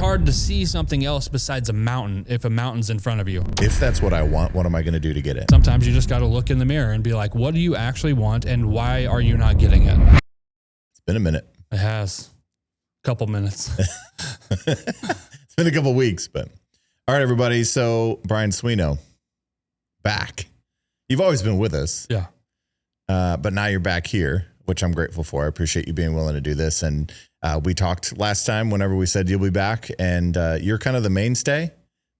hard to see something else besides a mountain if a mountain's in front of you. If that's what I want, what am I going to do to get it? Sometimes you just got to look in the mirror and be like, what do you actually want and why are you not getting it? It's been a minute. It has. A couple minutes. It's been a couple weeks, but all right, everybody. So Bryon Sweno, back. You've always been with us. Yeah. But now you're back here, which I'm grateful for. I appreciate you being willing to do this. And we talked last time whenever we said you'll be back, and you're kind of the mainstay.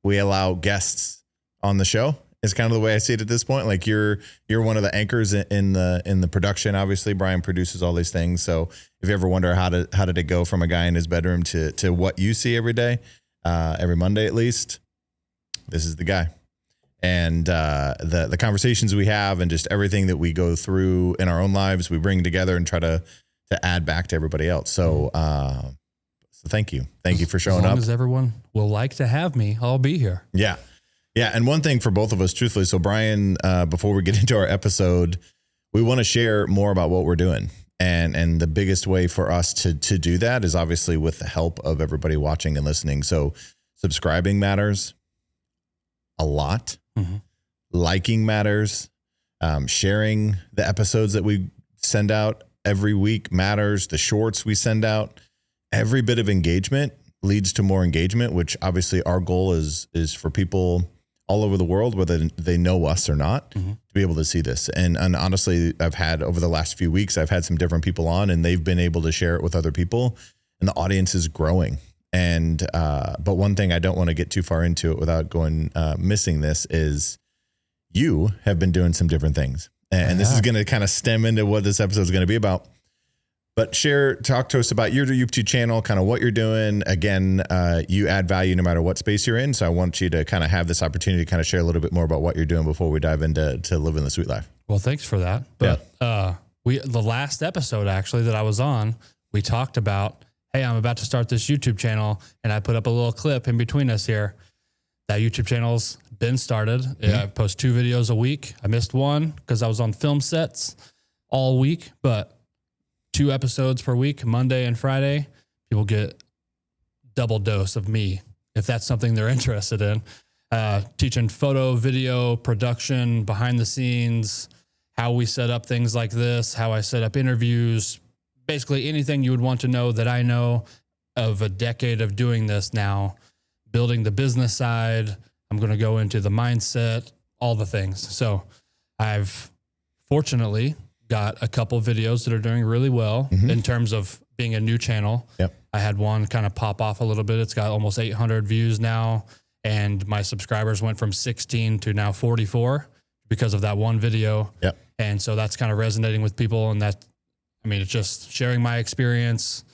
We allow guests on the show. Is kind of the way I see it at this point. Like you're one of the anchors in the production. Obviously, Bryon produces all these things. So if you ever wonder how did it go from a guy in his bedroom to what you see every day, every Monday at least, this is the guy. And the conversations we have and just everything that we go through in our own lives, we bring together and try to add back to everybody else. So thank you for showing up. As long as everyone will like to have me, I'll be here. Yeah. Yeah. And one thing for both of us, truthfully, so Bryon, before we get into our episode, we want to share more about what we're doing. And the biggest way for us to do that is obviously with the help of everybody watching and listening. So subscribing matters a lot. Mm-hmm. Liking matters. Sharing the episodes that we send out every week matters. The shorts we send out, every bit of engagement leads to more engagement, which obviously our goal is for people all over the world, whether they know us or not, mm-hmm. to be able to see this. And honestly, I've had over the last few weeks, I've had some different people on and they've been able to share it with other people and the audience is growing. And, but one thing I don't want to get too far into it without going, missing this is you have been doing some different things. And this is going to kind of stem into what this episode is going to be about. But talk to us about your YouTube channel, kind of what you're doing. Again, you add value no matter what space you're in. So I want you to kind of have this opportunity to kind of share a little bit more about what you're doing before we dive into living the sweet life. Well, thanks for that. But the last episode actually that I was on, we talked about, hey, I'm about to start this YouTube channel, and I put up a little clip in between us here. That YouTube channel's been started. Mm-hmm. I post 2 videos a week. I missed one because I was on film sets all week, but 2 episodes per week, Monday and Friday. People get double dose of me if that's something they're interested in. Teaching photo, video, production, behind the scenes, how we set up things like this, how I set up interviews, basically anything you would want to know that I know of a decade of doing this now, building the business side. I'm going to go into the mindset, all the things. So I've fortunately got a couple videos that are doing really well mm-hmm. in terms of being a new channel. Yep. I had one kind of pop off a little bit. It's got almost 800 views now. And my subscribers went from 16 to now 44 because of that one video. Yep. And so that's kind of resonating with people. And it's just sharing my experience.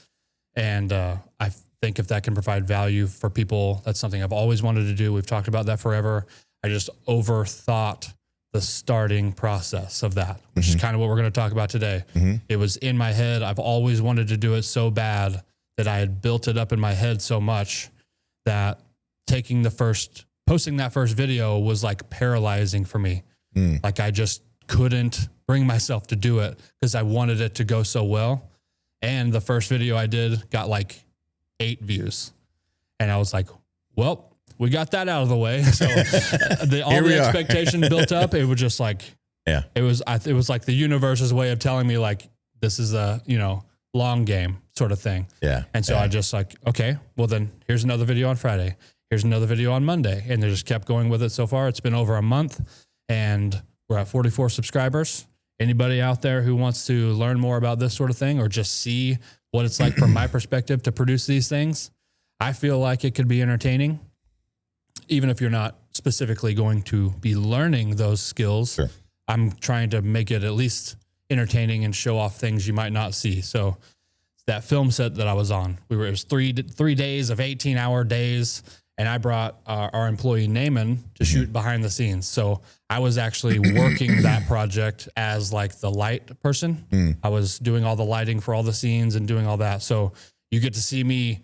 And I think if that can provide value for people, that's something I've always wanted to do. We've talked about that forever. I just overthought the starting process of that, which mm-hmm. is kind of what we're going to talk about today. Mm-hmm. It was in my head. I've always wanted to do it so bad that I had built it up in my head so much that posting that first video was like paralyzing for me. Mm. Like I just couldn't bring myself to do it because I wanted it to go so well. And the first video I did got like 8 views. And I was like, well, we got that out of the way. So all the expectation built up. It was just like, it was like the universe's way of telling me like, this is a, long game sort of thing. Yeah. And so I just like, okay, well then here's another video on Friday. Here's another video on Monday. And they just kept going with it so far. It's been over a month and we're at 44 subscribers. Anybody out there who wants to learn more about this sort of thing or just see what it's like from my perspective to produce these things, I feel like it could be entertaining. Even if you're not specifically going to be learning those skills, sure. I'm trying to make it at least entertaining and show off things you might not see. So that film set that I was on, it was 3 days of 18-hour days, and I brought our employee Naaman to shoot behind the scenes. So I was actually working that project as like the light person. Mm. I was doing all the lighting for all the scenes and doing all that. So you get to see me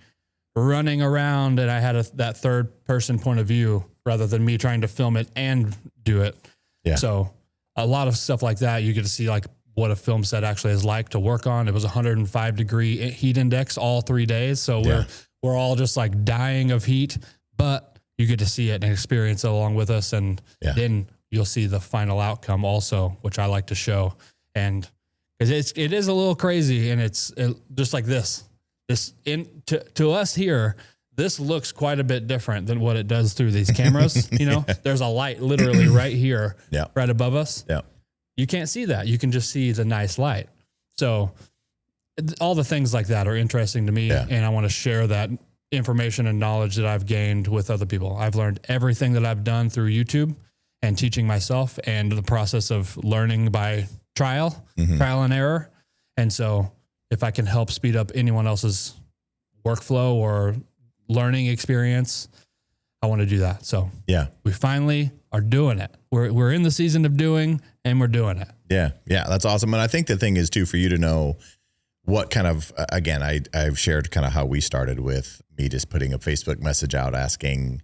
running around, and I had that third person point of view rather than me trying to film it and do it. Yeah. So a lot of stuff like that, you get to see like what a film set actually is like to work on. It was 105 degree heat index all 3 days. So we're all just like dying of heat, but you get to see it and experience it along with us. And then you'll see the final outcome also, which I like to show. And because it is a little crazy, and it's just like this to us here, this looks quite a bit different than what it does through these cameras. You know, there's a light literally right here, right above us. Yeah. You can't see that. You can just see the nice light. So all the things like that are interesting to me. And I want to share that information and knowledge that I've gained with other people. I've learned everything that I've done through YouTube and teaching myself, and the process of learning by trial and error. And so if I can help speed up anyone else's workflow or learning experience, I want to do that. So we finally are doing it. We're in the season of doing, and we're doing it. Yeah. That's awesome. And I think the thing is too, for you to know what kind of, again, I've shared kind of how we started with me just putting a Facebook message out asking,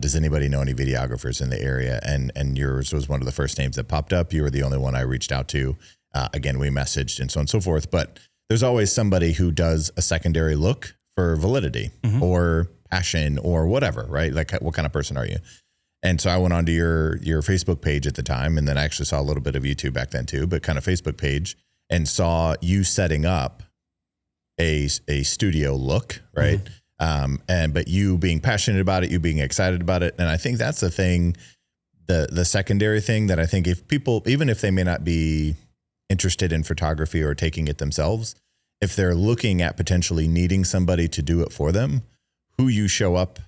does anybody know any videographers in the area? And yours was one of the first names that popped up. You were the only one I reached out to. Again, we messaged and so on and so forth, but there's always somebody who does a secondary look for validity or passion or whatever, right? Like, what kind of person are you? And so I went onto your Facebook page at the time, and then I actually saw a little bit of YouTube back then too, but kind of Facebook page, and saw you setting up a studio look, right? But you being passionate about it, you being excited about it. And I think that's the thing, the secondary thing that I think if people, even if they may not be interested in photography or taking it themselves, if they're looking at potentially needing somebody to do it for them, who you show up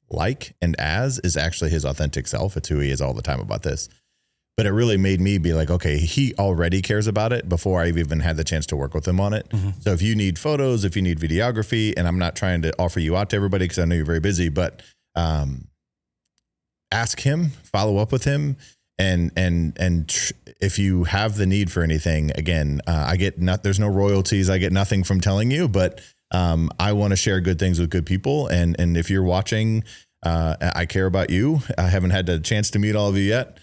like and as is actually his authentic self. It's who he is all the time about this. But it really made me be like, okay, he already cares about it before I've even had the chance to work with him on it. So if you need photos, if you need videography, and I'm not trying to offer you out to everybody because I know you're very busy, but ask him, follow up with him. And if you have the need for anything, again, there's no royalties. I get nothing from telling you, but I want to share good things with good people. And if you're watching, I care about you. I haven't had the chance to meet all of you yet.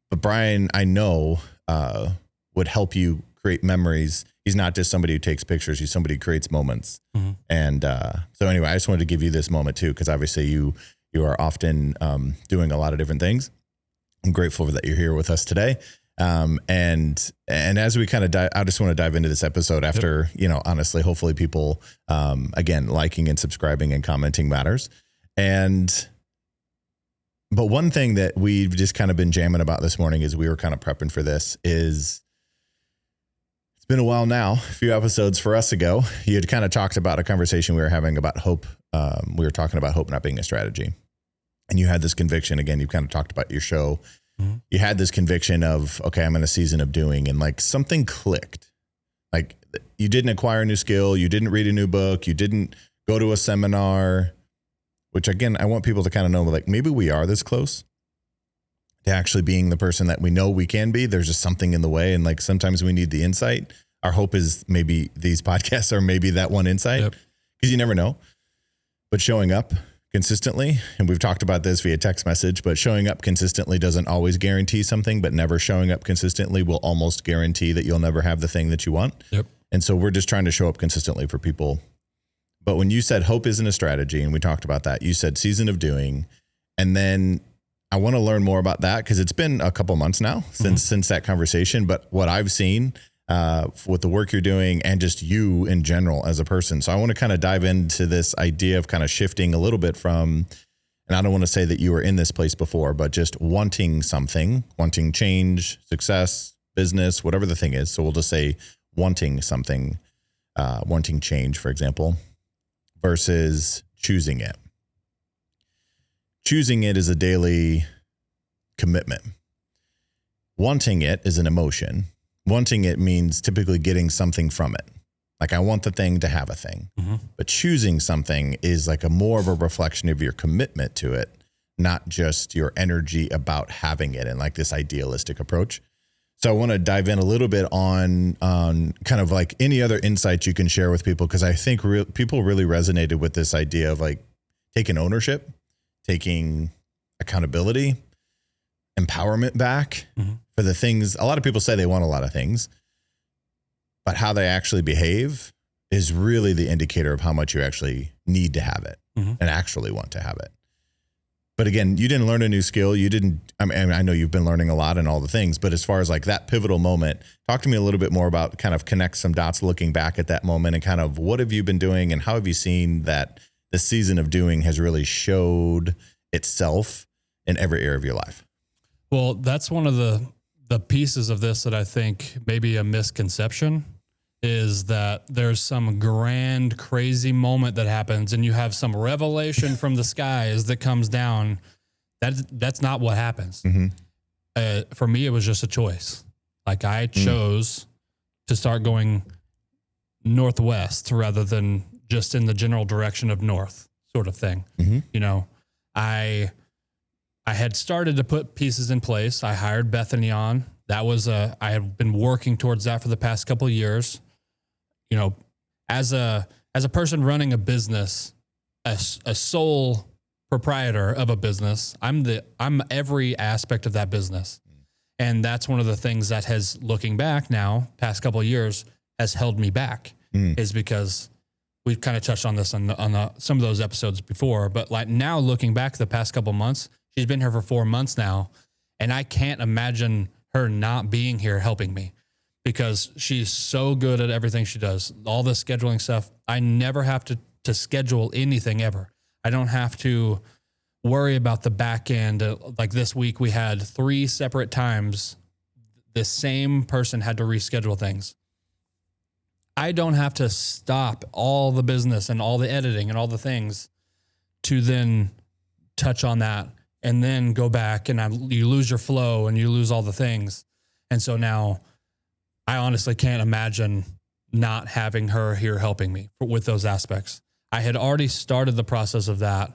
But Bryon, I know, would help you create memories. He's not just somebody who takes pictures. He's somebody who creates moments. And so anyway, I just wanted to give you this moment too, because obviously you are often doing a lot of different things. I'm grateful that you're here with us today. And as we kind of I just want to dive into this episode after, honestly, hopefully people, again, liking and subscribing and commenting matters. But one thing that we've just kind of been jamming about this morning as we were kind of prepping for this is, it's been a while now, a few episodes for us ago, you had kind of talked about a conversation we were having about hope. We were talking about hope not being a strategy. And you had this conviction, again, you kind of talked about your show. You had this conviction of, okay, I'm in a season of doing, and like something clicked. Like you didn't acquire a new skill. You didn't read a new book. You didn't go to a seminar. Which again, I want people to kind of know, like, maybe we are this close to actually being the person that we know we can be. There's just something in the way. And like, sometimes we need the insight. Our hope is maybe these podcasts are maybe that one insight, because you never know. But showing up consistently, and we've talked about this via text message, but showing up consistently doesn't always guarantee something, but never showing up consistently will almost guarantee that you'll never have the thing that you want. And so we're just trying to show up consistently for people. But when you said hope isn't a strategy, and we talked about that, you said season of doing. And then I want to learn more about that, because it's been a couple months now since that conversation. But what I've seen with the work you're doing and just you in general as a person. So I want to kind of dive into this idea of kind of shifting a little bit from, and I don't want to say that you were in this place before, but just wanting something, wanting change, success, business, whatever the thing is. So we'll just say wanting something, wanting change, for example, versus choosing it. Choosing it is a daily commitment. Wanting it is an emotion. Wanting it means typically getting something from it. Like, I want the thing to have a thing. But choosing something is like a more of a reflection of your commitment to it, not just your energy about having it and like this idealistic approach. So I want to dive in a little bit on kind of like any other insights you can share with people, because I think people really resonated with this idea of like taking ownership, taking accountability, empowerment back for the things. A lot of people say they want a lot of things, but how they actually behave is really the indicator of how much you actually need to have it and actually want to have it. But again, you didn't learn a new skill. You didn't, I mean, I know you've been learning a lot and all the things, but as far as like that pivotal moment, talk to me a little bit more about kind of connect some dots looking back at that moment and kind of what have you been doing and how have you seen that the season of doing has really showed itself in every area of your life? Well, that's one of the pieces of this that I think maybe a misconception is that there's some grand, crazy moment that happens and you have some revelation from the skies that comes down. That's not what happens. For me, it was just a choice. Like I chose to start going northwest rather than just in the general direction of north sort of thing. You know, I had started to put pieces in place. I hired Bethany on. That was I have been working towards that for the past couple of years. You know, as a person running a business, a sole proprietor of a business, I'm every aspect of that business. And that's one of the things that has, looking back now, past couple of years, has held me back is because we've kind of touched on this on some of those episodes before, but like now looking back the past couple of months, she's been here for 4 months now, and I can't imagine her not being here helping me because she's so good at everything she does. All the scheduling stuff, I never have to schedule anything ever. I don't have to worry about the back end. Like this week, we had 3 separate times the same person had to reschedule things. I don't have to stop all the business and all the editing and all the things to then touch on that and then go back and you lose your flow and you lose all the things. And so now I honestly can't imagine not having her here helping me with those aspects. I had already started the process of that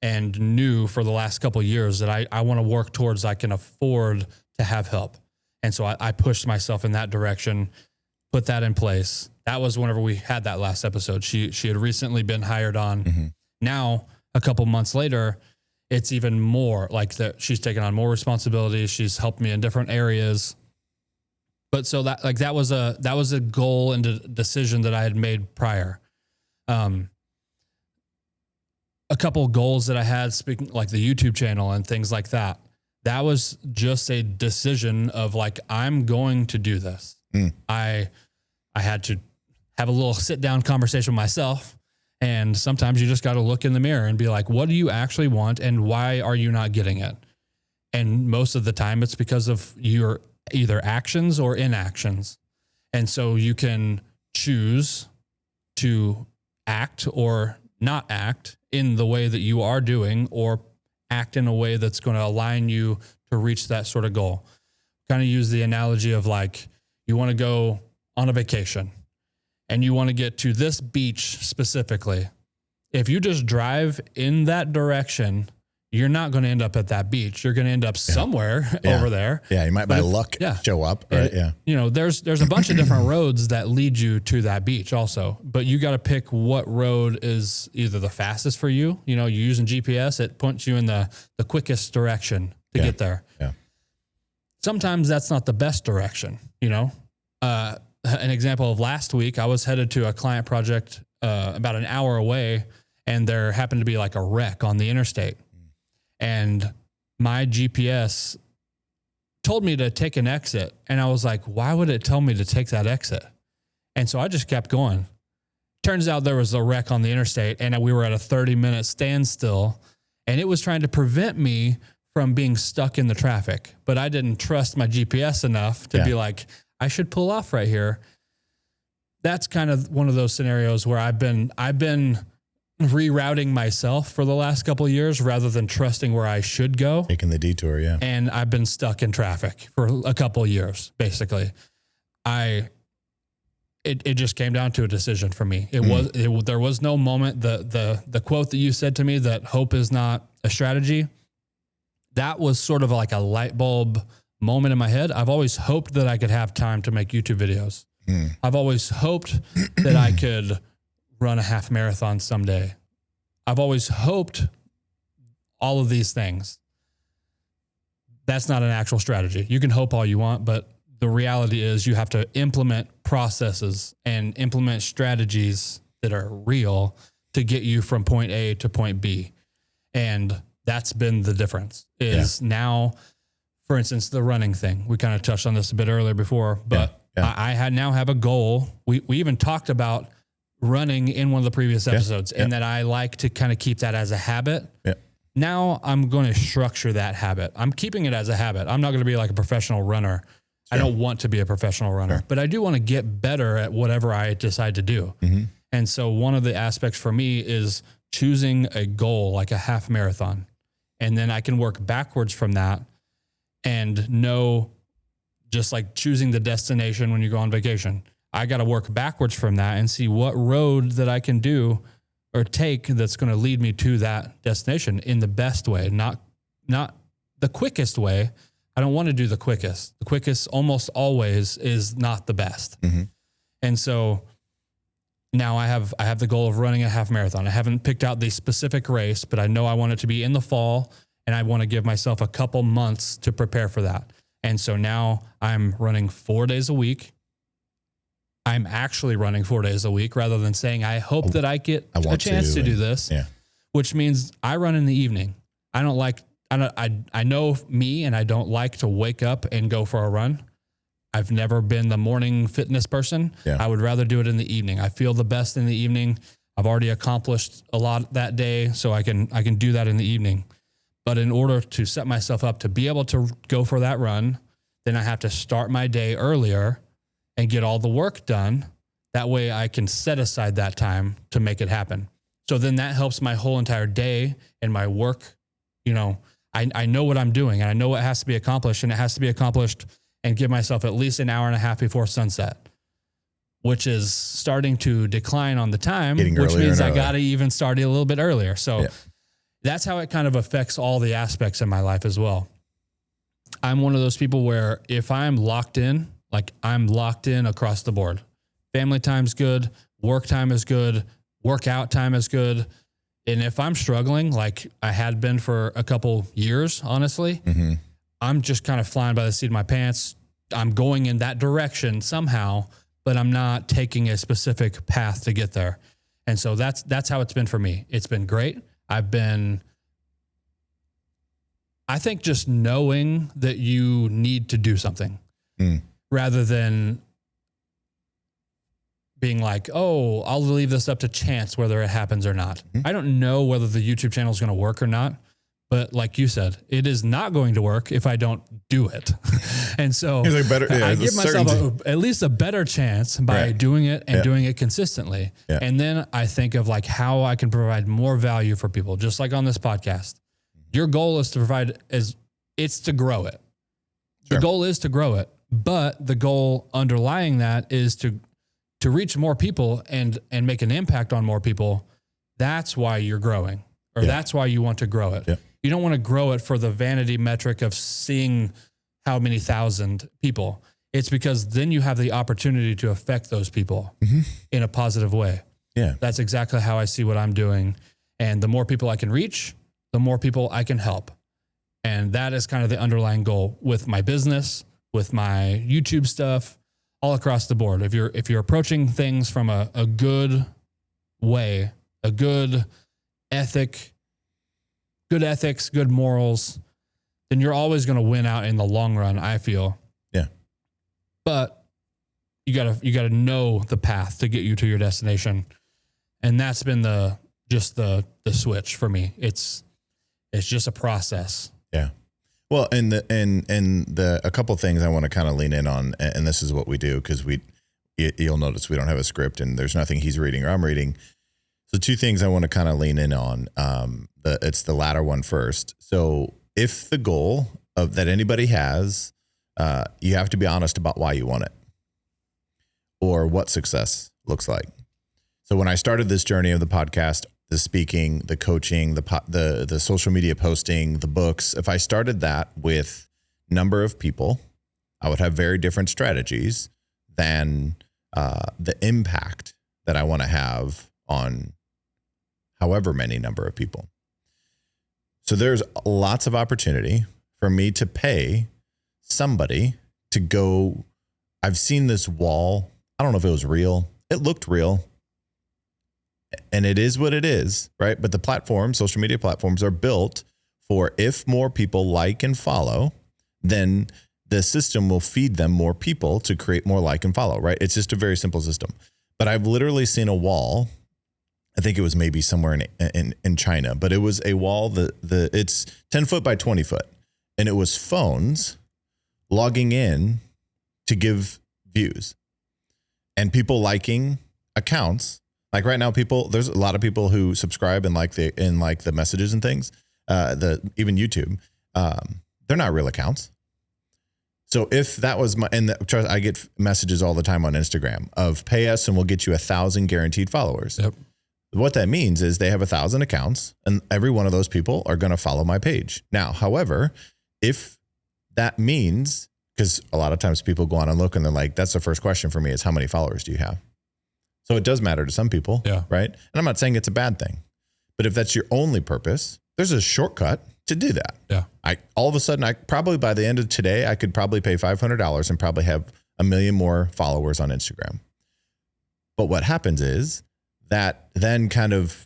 and knew for the last couple of years that I want to work towards I can afford to have help. And so I pushed myself in that direction, put that in place. That was whenever we had that last episode. She had recently been hired on. Now, a couple months later, it's even more like that. She's taken on more responsibilities. She's helped me in different areas. But so that was a goal and a decision that I had made prior. A couple of goals that I had, speaking like the YouTube channel and things like that. That was just a decision of like, I'm going to do this. I had to have a little sit down conversation with myself. And sometimes you just got to look in the mirror and be like, what do you actually want? And why are you not getting it? And most of the time it's because of your either actions or inactions. And so you can choose to act or not act in the way that you are doing, or act in a way that's going to align you to reach that sort of goal. Kind of use the analogy of like, you want to go on a vacation and you want to get to this beach specifically. If you just drive in that direction, you're not going to end up at that beach. You're going to end up somewhere over there. Yeah. You might by luck show up. Right. You know, there's a bunch of different roads that lead you to that beach also, but you got to pick what road is either the fastest for you. You know, you're using GPS, it points you in the quickest direction to get there. Yeah. Sometimes that's not the best direction, you know. An example of last week, I was headed to a client project about an hour away, and there happened to be like a wreck on the interstate. And my GPS told me to take an exit. And I was like, why would it tell me to take that exit? And so I just kept going. Turns out there was a wreck on the interstate and we were at a 30-minute standstill, and it was trying to prevent me from being stuck in the traffic. But I didn't trust my GPS enough to be like, I should pull off right here. That's kind of one of those scenarios where I've been rerouting myself for the last couple of years rather than trusting where I should go. Taking the detour, yeah. And I've been stuck in traffic for a couple of years, basically. It just came down to a decision for me. There was no moment. The quote that you said to me, that hope is not a strategy, that was sort of like a light bulb moment in my head. I've always hoped that I could have time to make YouTube videos. I've always hoped that I could run a half marathon someday. I've always hoped all of these things. That's not an actual strategy. You can hope all you want, but the reality is you have to implement processes and implement strategies that are real to get you from point A to point B. And that's been the difference is now, for instance, the running thing. We kind of touched on this a bit earlier before, but I now have a goal. We even talked about running in one of the previous episodes and that I like to kind of keep that as a habit. Yeah. Now I'm going to structure that habit. I'm keeping it as a habit. I'm not going to be like a professional runner. I don't want to be a professional runner, but I do want to get better at whatever I decide to do. Mm-hmm. And so one of the aspects for me is choosing a goal, like a half marathon. And then I can work backwards from that and know, just like choosing the destination when you go on vacation, I got to work backwards from that and see what road that I can do or take that's going to lead me to that destination in the best way, not the quickest way. I don't want to do the quickest. The quickest almost always is not the best. Mm-hmm. And so now I have the goal of running a half marathon. I haven't picked out the specific race, but I know I want it to be in the fall, and I want to give myself a couple months to prepare for that. And so now I'm running 4 days a week. I'm actually running 4 days a week rather than saying, I hope that I get a chance to do this, which means I run in the evening. I know me, and I don't like to wake up and go for a run. I've never been the morning fitness person. Yeah. I would rather do it in the evening. I feel the best in the evening. I've already accomplished a lot that day, so I can do that in the evening. But in order to set myself up to be able to go for that run, then I have to start my day earlier and get all the work done. That way I can set aside that time to make it happen. So then that helps my whole entire day and my work. You know, I know what I'm doing and I know what has to be accomplished, and it has to be accomplished and give myself at least an hour and a half before sunset, which is starting to decline on the time, which means I got to even start a little bit earlier. So that's how it kind of affects all the aspects in my life as well. I'm one of those people where if I'm locked in, like I'm locked in across the board. Family time's good. Work time is good. Workout time is good. And if I'm struggling, like I had been for a couple years, honestly, I'm just kind of flying by the seat of my pants. I'm going in that direction somehow, but I'm not taking a specific path to get there. And so that's how it's been for me. It's been great. I think just knowing that you need to do something rather than being like, oh, I'll leave this up to chance whether it happens or not. I don't know whether the YouTube channel is going to work or not, but like you said, it is not going to work if I don't do it. And so I give myself at least a better chance by doing it and doing it consistently. Yeah. And then I think of like how I can provide more value for people, just like on this podcast. Your goal is to provide it's to grow it. Sure. The goal is to grow it, but the goal underlying that is to reach more people and make an impact on more people. That's why you're growing, or that's why you want to grow it. Yeah. You don't want to grow it for the vanity metric of seeing how many thousand people. It's because then you have the opportunity to affect those people in a positive way. Yeah. That's exactly how I see what I'm doing. And the more people I can reach, the more people I can help. And that is kind of the underlying goal with my business, with my YouTube stuff, all across the board. If you're approaching things from a good way, a good ethics, good morals, then you're always going to win out in the long run, I feel. Yeah. But you gotta know the path to get you to your destination. And that's been the switch for me. It's just a process. Yeah. Well, and a couple of things I want to kind of lean in on, and this is what we do, because you'll notice we don't have a script and there's nothing he's reading or I'm reading. So two things I want to kind of lean in on. It's the latter one first. So if the goal that anybody has, you have to be honest about why you want it or what success looks like. So when I started this journey of the podcast, the speaking, the coaching, the social media posting, the books, if I started that with number of people, I would have very different strategies than the impact that I want to have on however many number of people. So there's lots of opportunity for me to pay somebody to go I've seen this wall. I don't know if it was real. It looked real. And it is what it is, right? But the platforms, social media platforms, are built for if more people like and follow, then the system will feed them more people to create more like and follow, right? It's just a very simple system. But I've literally seen a wall. I think it was maybe somewhere in China, but it was a wall it's 10 foot by 20 foot. And it was phones logging in to give views and people liking accounts. Like right now, there's a lot of people who subscribe and like the messages and things, even YouTube, they're not real accounts. So if that was I get messages all the time on Instagram of pay us and we'll get you 1,000 guaranteed followers. Yep. What that means is they have 1,000 accounts and every one of those people are going to follow my page. Now, however, if that means, because a lot of times people go on and look and they're like, that's the first question for me is how many followers do you have? So it does matter to some people, right? And I'm not saying it's a bad thing, but if that's your only purpose, there's a shortcut to do that. Yeah. All of a sudden, probably by the end of today, I could probably pay $500 and probably have 1 million more followers on Instagram. But what happens is that then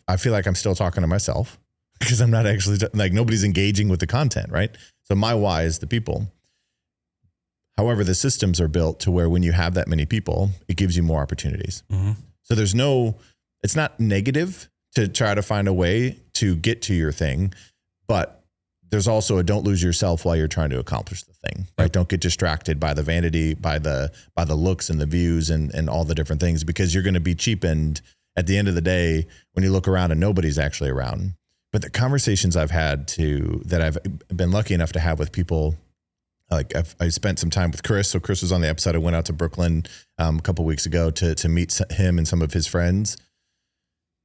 I feel like I'm still talking to myself because I'm not actually nobody's engaging with the content, right? So my why is the people. However, the systems are built to where when you have that many people, it gives you more opportunities. Mm-hmm. So it's not negative to try to find a way to get to your thing, but there's also don't lose yourself while you're trying to accomplish the thing, right? Yep. Don't get distracted by the vanity, by the looks and the views and all the different things, because you're going to be cheapened at the end of the day when you look around and nobody's actually around. But the conversations I've had that I've been lucky enough to have with people, like I spent some time with Chris. So Chris was on the episode. I went out to Brooklyn a couple of weeks ago to meet him and some of his friends.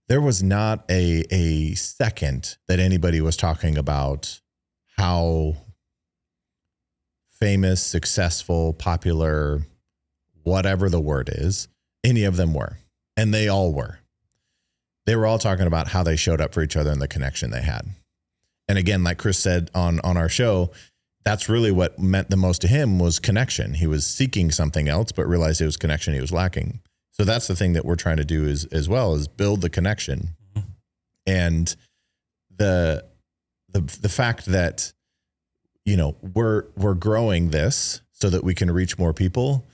There was not a second that anybody was talking about how famous, successful, popular, whatever the word is, any of them were. And they all were. They were all talking about how they showed up for each other and the connection they had. And again, like Chris said on our show, that's really what meant the most to him was connection. He was seeking something else, but realized it was connection he was lacking. So that's the thing that we're trying to do as well is build the connection. Mm-hmm. And the fact that, we're growing this so that we can reach more people,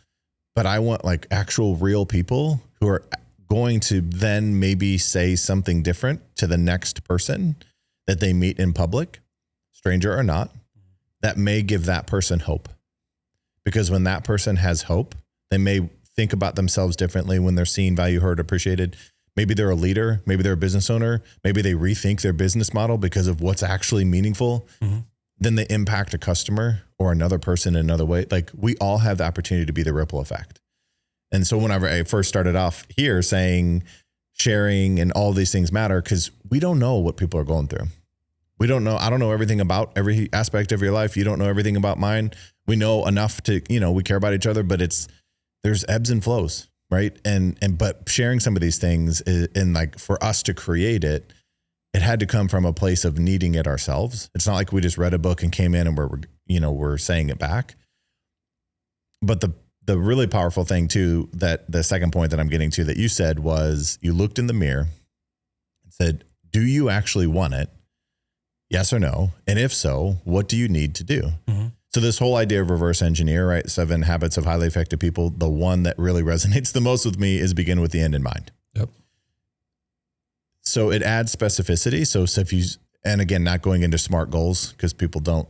but I want like actual real people who are going to then maybe say something different to the next person that they meet in public, stranger or not, that may give that person hope. Because when that person has hope, they may think about themselves differently when they're seen, valued, heard, appreciated. Maybe they're a leader, maybe they're a business owner, maybe they rethink their business model because of what's actually meaningful. Mm-hmm. Then they impact a customer or another person in another way. Like we all have the opportunity to be the ripple effect. And so whenever I first started off here saying sharing and all these things matter, because we don't know what people are going through. We don't know. I don't know everything about every aspect of your life. You don't know everything about mine. We know enough to, we care about each other, but there's ebbs and flows, right? But sharing some of these things and like for us to create it had to come from a place of needing it ourselves. It's not like we just read a book and came in and we're saying it back. But the really powerful thing too, that the second point that I'm getting to that you said was you looked in the mirror and said, do you actually want it? Yes or no? And if so, what do you need to do? Mm-hmm. So this whole idea of reverse engineer, right? 7 habits of highly effective people. The one that really resonates the most with me is begin with the end in mind. Yep. So it adds specificity. So if you, and again, not going into SMART goals because people don't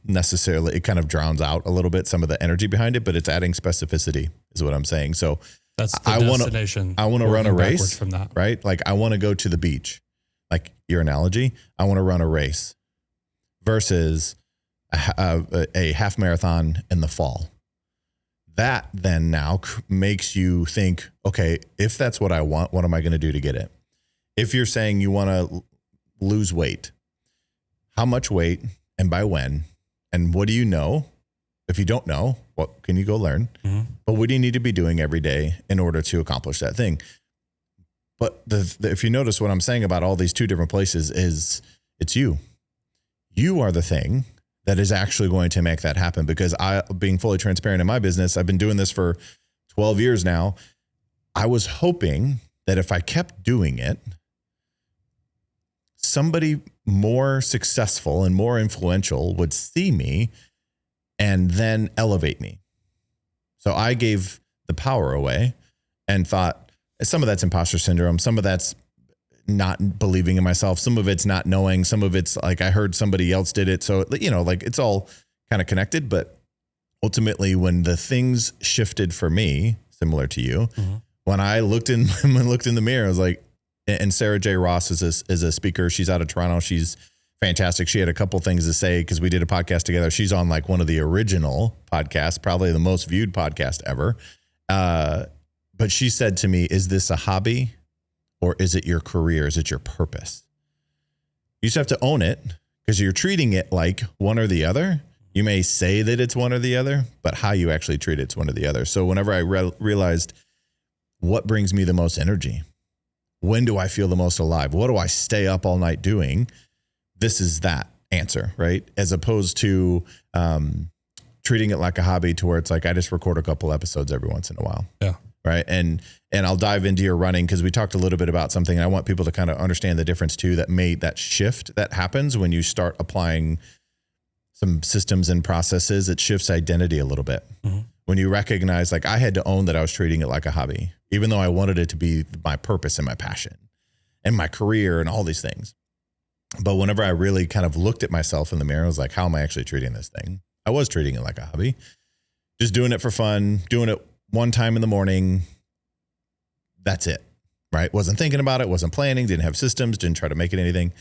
necessarily, it kind of drowns out a little bit, some of the energy behind it, but it's adding specificity is what I'm saying. So that's the destination. I want to run a race from that, right? Like I want to go to the beach, like your analogy. I want to run a race versus a half marathon in the fall. That then now makes you think, okay, if that's what I want, what am I going to do to get it? If you're saying you want to lose weight, how much weight and by when, and what do you know? If you don't know, what can you go learn? Mm-hmm. But what do you need to be doing every day in order to accomplish that thing? But if you notice what I'm saying about all these 2 different places is it's you. You are the thing that is actually going to make that happen. Because being fully transparent in my business, I've been doing this for 12 years now. I was hoping that if I kept doing it, somebody more successful and more influential would see me and then elevate me. So I gave the power away and thought some of that's imposter syndrome. Some of that's not believing in myself. Some of it's not knowing. Some of it's like I heard somebody else did it. So, like it's all kind of connected. But ultimately, when the things shifted for me, similar to you, when I looked in the mirror, I was like, and Sarah J. Ross is a speaker. She's out of Toronto. She's fantastic. She had a couple things to say because we did a podcast together. She's on like one of the original podcasts, probably the most viewed podcast ever. But she said to me, is this a hobby or is it your career? Is it your purpose? You just have to own it because you're treating it like one or the other. You may say that it's one or the other, but how you actually treat it's one or the other. So whenever I realized what brings me the most energy, when do I feel the most alive? What do I stay up all night doing? This is that answer, right? As opposed to treating it like a hobby to where it's like, I just record a couple episodes every once in a while. Yeah. Right. And I'll dive into your running because we talked a little bit about something. And I want people to kind of understand the difference too, that made that shift that happens when you start applying some systems and processes. It shifts identity a little bit. When you recognize, like, I had to own that I was treating it like a hobby, even though I wanted it to be my purpose and my passion and my career and all these things. But whenever I really kind of looked at myself in the mirror, I was like, how am I actually treating this thing? I was treating it like a hobby, just doing it for fun, doing it one time in the morning. That's it, right? Wasn't thinking about it, wasn't planning, didn't have systems, didn't try to make it anything.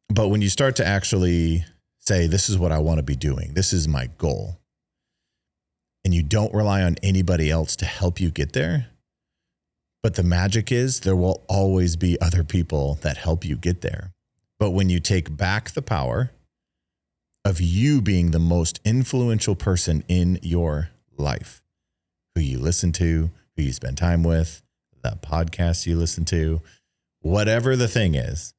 But when you start to actually say, this is what I want to be doing, this is my goal, and you don't rely on anybody else to help you get there. But the magic is there will always be other people that help you get there. But when you take back the power of you being the most influential person in your life, who you listen to, who you spend time with, the podcast you listen to, whatever the thing is,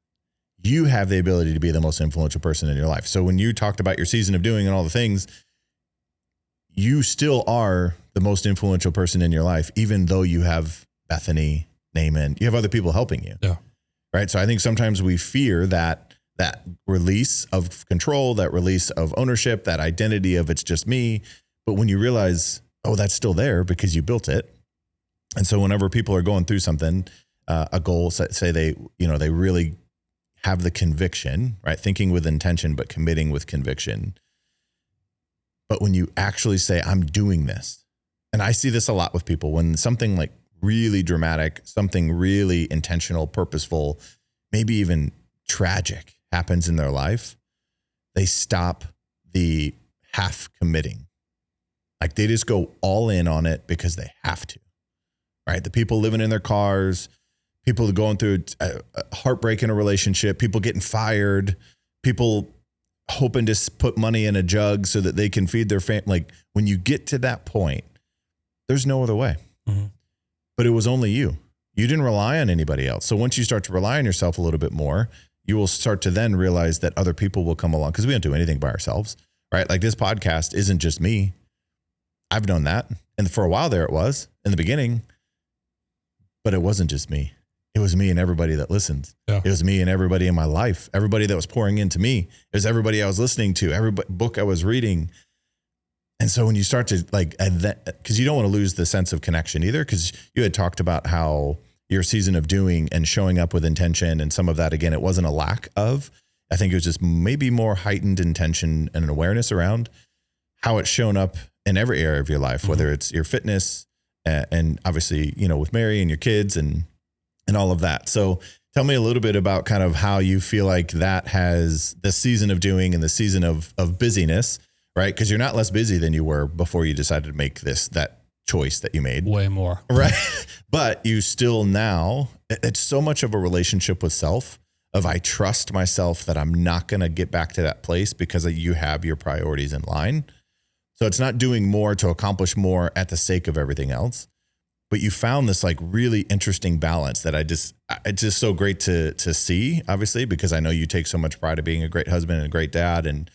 you have the ability to be the most influential person in your life. So when you talked about your season of doing and all the things, you still are the most influential person in your life, even though you have Bethany, Naaman, you have other people helping you. Yeah. Right. So I think sometimes we fear that release of control, that release of ownership, that identity of it's just me. But when you realize, oh, that's still there because you built it. And so whenever people are going through something, a goal, say they really have the conviction, right? Thinking with intention, but committing with conviction. But when you actually say, I'm doing this, and I see this a lot with people, when something like really dramatic, something really intentional, purposeful, maybe even tragic happens in their life, they stop the half committing. Like they just go all in on it because they have to, right? The people living in their cars, people going through a heartbreak in a relationship, people getting fired, people hoping to put money in a jug so that they can feed their family. Like when you get to that point, there's no other way. But it was only you. You didn't rely on anybody else. So once you start to rely on yourself a little bit more, you will start to then realize that other people will come along because we don't do anything by ourselves, right? Like this podcast isn't just me. I've known that. And for a while there it was in the beginning, but it wasn't just me. It was me and everybody that listens. Yeah. It was me and everybody in my life, everybody that was pouring into me. It was everybody I was listening to, every book I was reading. And so when you start to because you don't want to lose the sense of connection either, because you had talked about how your season of doing and showing up with intention and some of that, again, it wasn't a lack of, I think it was just maybe more heightened intention and an awareness around how it's shown up in every area of your life, whether it's your fitness and obviously, with Mary and your kids and all of that. So tell me a little bit about kind of how you feel like that has the season of doing and the season of busyness, right? Because you're not less busy than you were before you decided to make that choice that you made. Way more. Right. But you still now, it's so much of a relationship with self of I trust myself that I'm not going to get back to that place because you have your priorities in line. So it's not doing more to accomplish more at the sake of everything else. But you found this like really interesting balance that it's just so great to see, obviously, because I know you take so much pride of being a great husband and a great dad and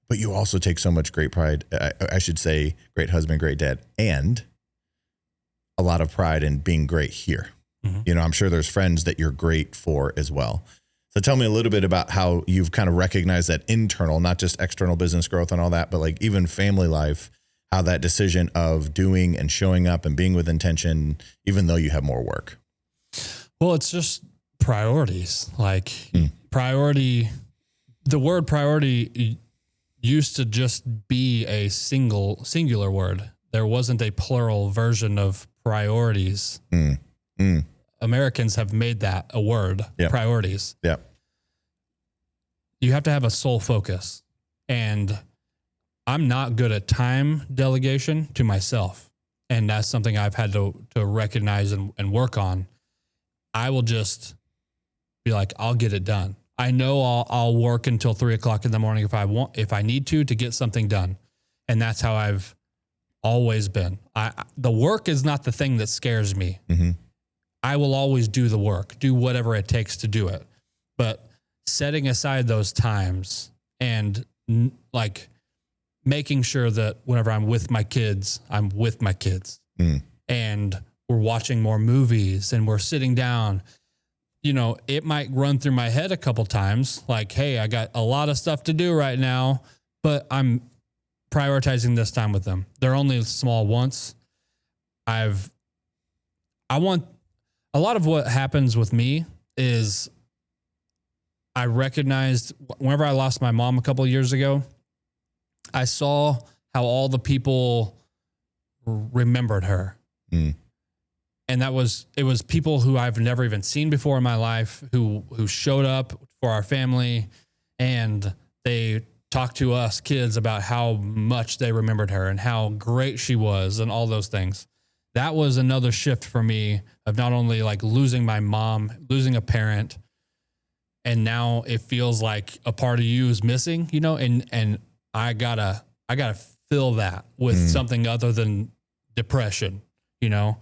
but you also take so much great pride. I should say great husband, great dad, and a lot of pride in being great here. Mm-hmm. You know, I'm sure there's friends that you're great for as well. So tell me a little bit about how you've kind of recognized that internal, not just external business growth and all that, but like even family life, how that decision of doing and showing up and being with intention, even though you have more work. Well, it's just priorities. Like priority, the word priority used to just be a singular word. There wasn't a plural version of priorities. Americans have made that a word, priorities. Yeah. You have to have a sole focus. And I'm not good at time delegation to myself. And that's something I've had to recognize and work on. I will just be like, I'll get it done. I know I'll work until 3:00 in the morning if I need to get something done. And that's how I've always been. The work is not the thing that scares me. Mm-hmm. I will always do the work, do whatever it takes to do it. But setting aside those times and like making sure that whenever I'm with my kids, I'm with my kids and we're watching more movies and we're sitting down, you know, it might run through my head a couple times. Like, hey, I got a lot of stuff to do right now, but I'm prioritizing this time with them. They're only small once. I want a lot of what happens with me is I recognized whenever I lost my mom a couple of years ago, I saw how all the people remembered her. And it was people who I've never even seen before in my life who showed up for our family, and they talked to us kids about how much they remembered her and how great she was and all those things. That was another shift for me of not only like losing my mom, losing a parent, and now it feels like a part of you is missing, you know, and I gotta fill that with something other than depression, you know.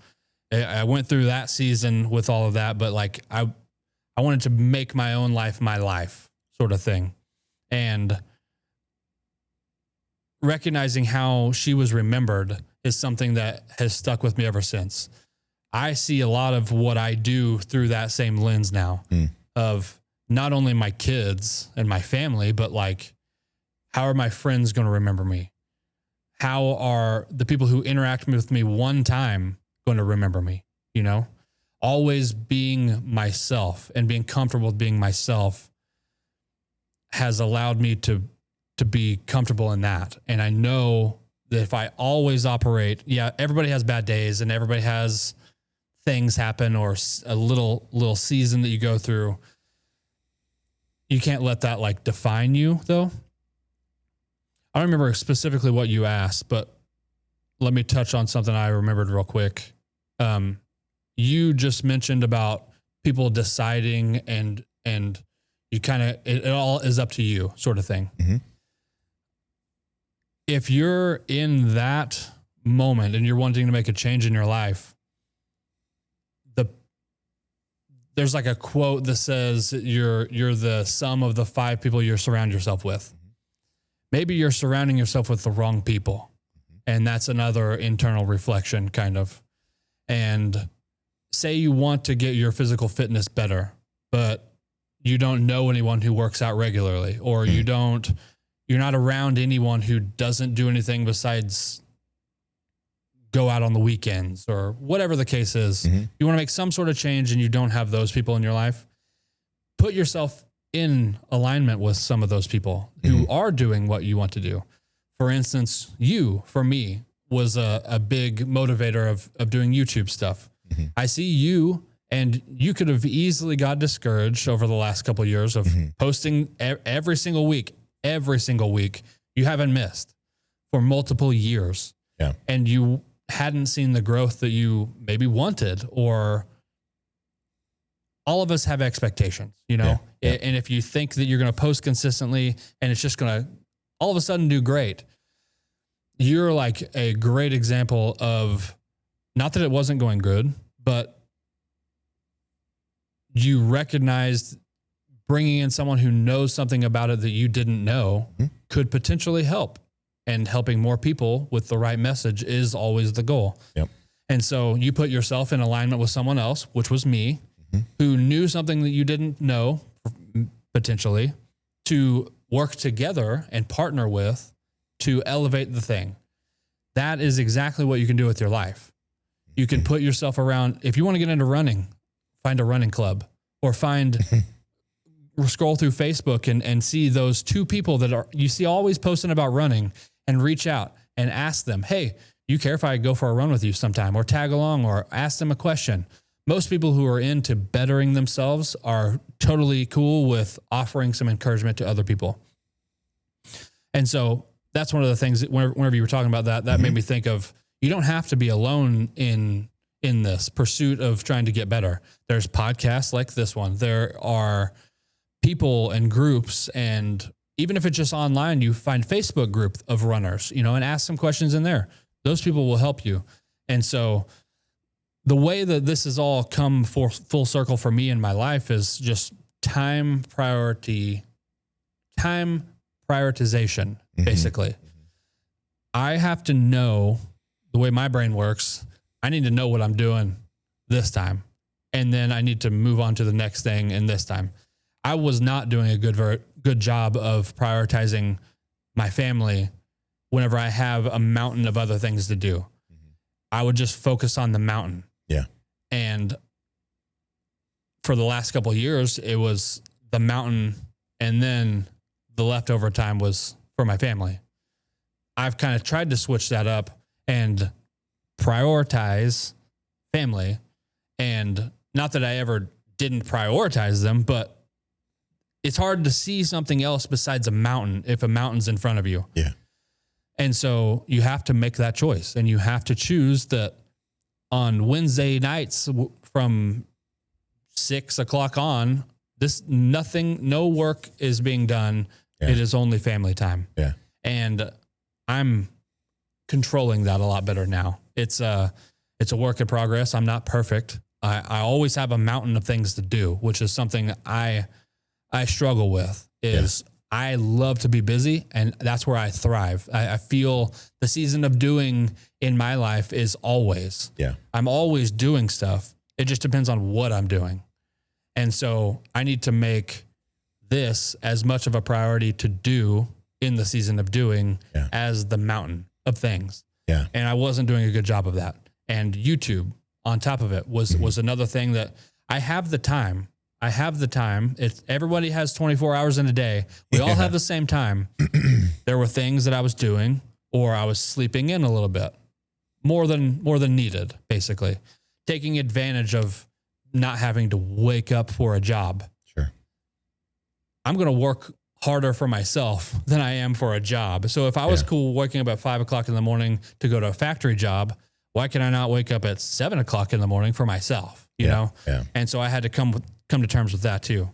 I went through that season with all of that, but like I wanted to make my own life my life sort of thing. And recognizing how she was remembered is something that has stuck with me ever since. I see a lot of what I do through that same lens now of not only my kids and my family, but like, how are my friends going to remember me? How are the people who interact with me one time going to remember me? You know, always being myself and being comfortable with being myself has allowed me to be comfortable in that. And I know that if I always operate, everybody has bad days and everybody has things happen or a little season that you go through. You can't let that like define you though. I don't remember specifically what you asked, but let me touch on something I remembered real quick. You just mentioned about people deciding and you kind of, it all is up to you sort of thing. Mm-hmm. If you're in that moment and you're wanting to make a change in your life, there's like a quote that says you're the sum of the 5 people you surround yourself with. Maybe you're surrounding yourself with the wrong people. And that's another internal reflection kind of. And say you want to get your physical fitness better, but you don't know anyone who works out regularly, or you're not around anyone who doesn't do anything besides go out on the weekends or whatever the case is. Mm-hmm. You want to make some sort of change and you don't have those people in your life. Put yourself in alignment with some of those people who are doing what you want to do. For instance, for me, was a big motivator of doing YouTube stuff. Mm-hmm. I see you, and you could have easily got discouraged over the last couple of years of posting every single week. You haven't missed for multiple years. Yeah. And you hadn't seen the growth that you maybe wanted, or all of us have expectations, you know? Yeah. And if you think that you're going to post consistently and it's just going to all of a sudden do great, you're like a great example of, not that it wasn't going good, but you recognized bringing in someone who knows something about it that you didn't know could potentially help. And helping more people with the right message is always the goal. Yep. And so you put yourself in alignment with someone else, which was me, who knew something that you didn't know potentially, to work together and partner with to elevate the thing. That is exactly what you can do with your life. You can put yourself around, if you want to get into running, find a running club, or scroll through Facebook and see those two people that you see always posting about running, and reach out and ask them, hey, you care if I go for a run with you sometime, or tag along, or ask them a question. Most people who are into bettering themselves are totally cool with offering some encouragement to other people. And so that's one of the things that whenever you were talking about that made me think of, you don't have to be alone in this pursuit of trying to get better. There's podcasts like this one. There are people and groups, and even if it's just online, you find Facebook group of runners, and ask some questions in there. Those people will help you. And so the way that this has all come full circle for me in my life is just time prioritization, basically. I have to know the way my brain works. I need to know what I'm doing this time, and then I need to move on to the next thing in this time. I was not doing a good job of prioritizing my family whenever I have a mountain of other things to do. I would just focus on the mountain. Yeah. And for the last couple of years, it was the mountain, and then the leftover time was for my family. I've kind of tried to switch that up and prioritize family. And not that I ever didn't prioritize them, but it's hard to see something else besides a mountain if a mountain's in front of you. Yeah. And so you have to make that choice, and you have to choose that on Wednesday nights from 6 o'clock on, no work is being done. Yeah. It is only family time. Yeah. And I'm controlling that a lot better now. It's a work in progress. I'm not perfect. I always have a mountain of things to do, which is something I struggle with. I love to be busy, and that's where I thrive. I feel the season of doing in my life is always. Yeah. I'm always doing stuff. It just depends on what I'm doing. And so I need to make this as much of a priority to do in the season of doing as the mountain of things. Yeah. And I wasn't doing a good job of that. And YouTube on top of it was another thing that I have the time. Everybody has 24 hours in a day. We all have the same time. There were things that I was doing, or I was sleeping in a little bit more than needed, basically taking advantage of not having to wake up for a job. Sure. I'm going to work harder for myself than I am for a job. So if I was cool waking up at 5 o'clock in the morning to go to a factory job, why can I not wake up at 7 o'clock in the morning for myself? You know? Yeah. And so I had to come to terms with that too.